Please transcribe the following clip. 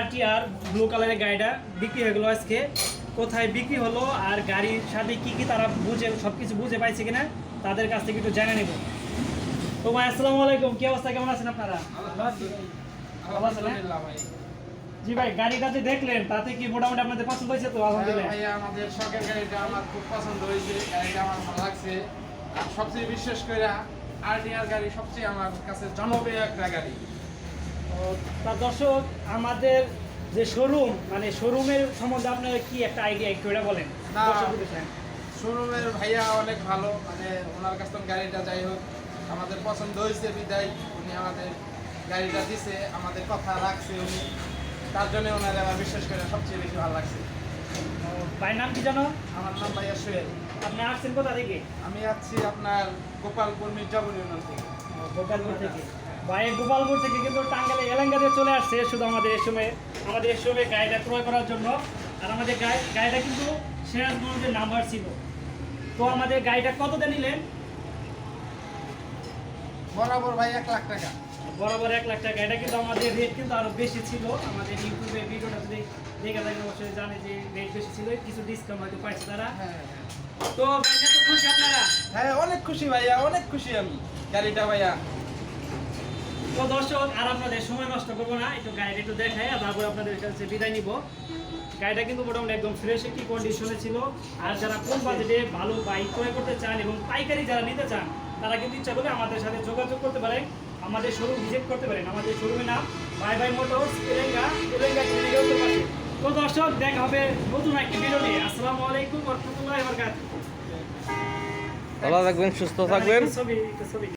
RTR blue কালারের গাড়িটা বিক্রি হয়ে গেলো আজকে। কোথায় বিক্রি হলো আর গাড়ির সাথে কি কি তারা বুঝে সব কিছু বুঝে পাইছে কিনা তাদের কাছ থেকে একটু জেনে নেব। তো ভাই আসসালামু আলাইকুম, কি অবস্থা, কেমন আছেন আপনারা? ভালো আছেন? জি ভাই, গাড়িটা যে দেখলেন তাতে কি মোটামুটি আপনাদের পছন্দ হয়েছে? তো আলহামদুলিল্লাহ ভাইয়া, আমাদের শখের গাড়িটা আমার খুব পছন্দ হয়েছে। গাড়িটা আমার ভালো লাগছে। আর সবচেয়ে বিশেষ করে RTR গাড়ি সবচেয়ে আমার কাছে জনপ্রিয় একটা গাড়ি। তার দর্শক, আমাদের যে শোরুম মানে শোরুমের সম্বন্ধে আপনার কি একটা আইডিয়া একটু এটা বলেন। না, শোরুমের ভাইয়া অনেক ভালো, মানে ওনার কাছ থেকে গাড়িটা যাই হোক আমাদের পছন্দ হয়েছে বিদায় উনি আমাদের গাড়িটা দিছে, আমাদের কথা রাখছে উনি, তার জন্য ওনার আমার বিশেষ করে সবচেয়ে বেশি ভালো লাগছে। ভাই নাম কি জানো? আমার নাম ভাইয়া সোহেল। আপনি আসছেন কোথা থেকে? আমি আছি আপনার গোপালপুর মির্জাপুর ইউনিয়ন থেকে। গোপালপুর থেকে। ভাই গোপালপুর থেকে কিন্তু টাঙ্গাইলে এলাঙ্গাতে চলে আসছে শুধু আমাদের এই সময় গাড়িটা ক্রয় করার জন্য। আর আমাদের গাড়িটা কিন্তু সিরাজগঞ্জের নাম্বার ছিল। তো আমাদের গাড়িটা কততে নিলেন? বরাবর ভাই 1 লাখ টাকা। বরাবর 1 লাখ টাকা। এটা কিন্তু আমাদের রেট কিন্তু আরো বেশি ছিল। আমাদের ইউটিউবে ভিডিওটা যদি দেখে থাকেন অবশ্যই জানে যে রেট বেশি ছিল, কিছু ডিসকাউন্ট হয়তো পাইছে তারা। তো গাড়িটা তো খুশি আপনারা? হ্যাঁ, অনেক খুশি ভাইয়া, অনেক খুশি আমি গাড়িটা ভাইয়া। তো দর্শক, আর আপনাদের সময় নষ্ট করবো না, একটু গাড়িটা একটু দেখাই আর তারপর আপনাদের কাছে বিদায় নিব। গাড়িটা কিন্তু মোটামুটি একদম ফ্রেশ একটি কন্ডিশনে ছিল। আর যারা কম বাজেটে ভালো বাইক ক্রয় করতে চান এবং পাইকারি যারা নিতে চান তারা কিন্তু ইচ্ছা করলে আমাদের সাথে যোগাযোগ করতে পারেন, আমাদের শোরুম ভিজিট করতে পারেন। আমাদের শোরুমের নাম বাই বাই মোটরস, এলেঙ্গা ক্লিনিকের উত্তর পাশে। তো দর্শক, দেখা হবে নতুন একটি ভিডিও নিয়ে। আসসালামু আলাইকুম ওয়া রাহমাতুল্লাহি ওয়া বারাকাতুহু। ভালো থাকবেন, সুস্থ থাকবেন। ছবি